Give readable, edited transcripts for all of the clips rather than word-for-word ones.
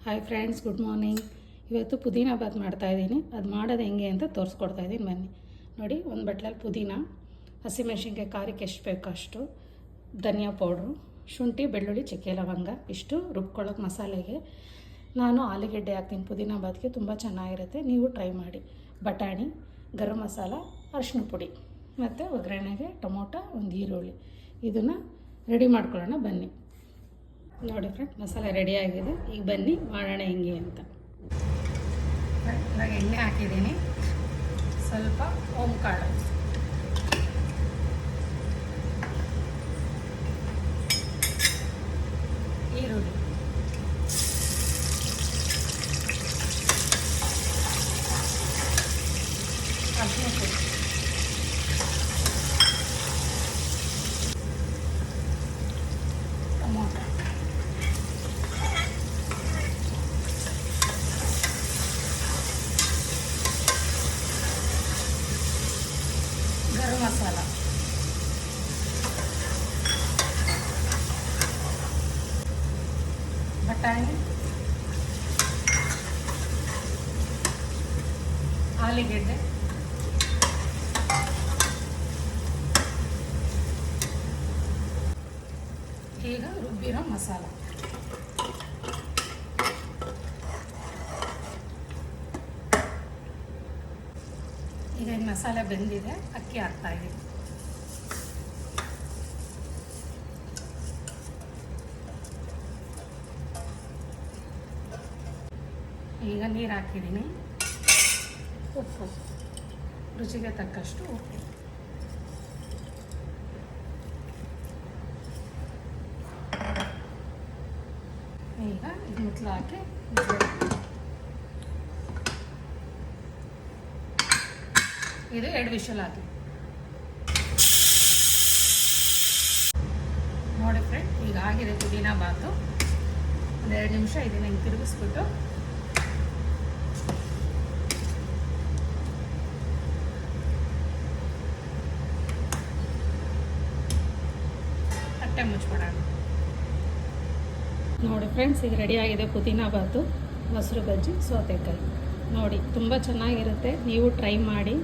Hi friends, good morning. ಇವತ್ತು ಪುದೀನ ಬಾತ್ ಮಾಡ್ತಾಯಿದ್ದೀನಿ. ಅದು ಮಾಡೋದು ಹೆಂಗೆ ಅಂತ ತೋರಿಸ್ಕೊಡ್ತಾಯಿದ್ದೀನಿ, ಬನ್ನಿ ನೋಡಿ. ಒಂದು ಬಟ್ಲಲ್ಲಿ ಪುದೀನ, ಹಸಿಮೆಣ್ಸಿನ್ಕಾಯಿ ಖಾರಕ್ಕೆ ಎಷ್ಟು ಬೇಕೋ ಅಷ್ಟು, ಧನಿಯಾ ಪೌಡ್ರು, ಶುಂಠಿ, ಬೆಳ್ಳುಳ್ಳಿ, ಚಕ್ಕೆ, ಲವಂಗ ಇಷ್ಟು ರುಬ್ಕೊಳ್ಳೋಕೆ ಮಸಾಲೆಗೆ. ನಾನು ಆಲೂಗೆಡ್ಡೆ ಹಾಕ್ತೀನಿ ಪುದೀನ ಬಾತ್ಗೆ, ತುಂಬ ಚೆನ್ನಾಗಿರುತ್ತೆ, ನೀವು ಟ್ರೈ ಮಾಡಿ. ಬಟಾಣಿ, ಗರಂ ಮಸಾಲ, ಅರಿಶಿನ ಪುಡಿ ಮತ್ತು ಒಗ್ಗರಣೆಗೆ ಟೊಮೊಟೊ, ಒಂದು ಈರುಳ್ಳಿ. ಇದನ್ನು ರೆಡಿ ಮಾಡ್ಕೊಳ್ಳೋಣ ಬನ್ನಿ. ನೋಡಿ ಫ್ರೆಂಡ್, ಮಸಾಲೆ ರೆಡಿಯಾಗಿದೆ. ಈಗ ಬನ್ನಿ ಮಾಡೋಣ ಹೆಂಗೆ ಅಂತ. ಇವಾಗ ಎಣ್ಣೆ ಹಾಕಿದ್ದೀನಿ, ಸ್ವಲ್ಪ ಓಂಕಾಳು, ಈರುಳ್ಳಿ, ಅರಿಶಿನ ಪುಡಿ, ಟೊಮೊಟೊ, ಗರಂ ಮಸಾಲ, ಬಟಾಣಿ, ಆಲೂಗೆಡ್ಡೆ, ಈಗ ರುಬ್ಬಿರೋ ಮಸಾಲ. ಈಗ ಈ ಮಸಾಲೆ ಬೆಂದಿದೆ, ಅಕ್ಕಿ ಹಾಕ್ತಾಯಿದ್ದೀನಿ. ಈಗ ನೀರು ಹಾಕಿದ್ದೀನಿ, ಉಪ್ಪು ರುಚಿಗೆ ತಕ್ಕಷ್ಟು ಉಪ್ಪು. ಈಗ ಇದು ಮುಚ್ಚಳ ಹಾಕಿ ಇದು 2 ವಿಷಲ್ ಹಾಕಿ. ನೋಡಿ ಫ್ರೆಂಡ್, ಈಗ ಆಗಿದೆ ಪುದೀನ ಬಾತು. ಒಂದು 2 ನಿಮಿಷ ಇದನ್ನು ಹಿಂಗೆ ತಿರುಗಿಸ್ಬಿಟ್ಟು ತಟ್ಟೆ ಮುಚ್ಚಿಬಿಡೋಣ. ನೋಡಿ ಫ್ರೆಂಡ್ಸ್, ಈಗ ರೆಡಿಯಾಗಿದೆ ಪುದೀನ ಬಾತು, ಮೊಸರು ಬಜ್ಜಿ, ಸೌತೆಕಾಯಿ. ನೋಡಿ ತುಂಬ ಚೆನ್ನಾಗಿರುತ್ತೆ, ನೀವು ಟ್ರೈ ಮಾಡಿ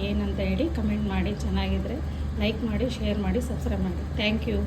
ಏನಂತ ಹೇಳಿ ಕಮೆಂಟ್ ಮಾಡಿ. ಚೆನ್ನಾಗಿದ್ದರೆ ಲೈಕ್ ಮಾಡಿ, ಶೇರ್ ಮಾಡಿ, ಸಬ್ಸ್ಕ್ರೈಬ್ ಮಾಡಿ. Thank you.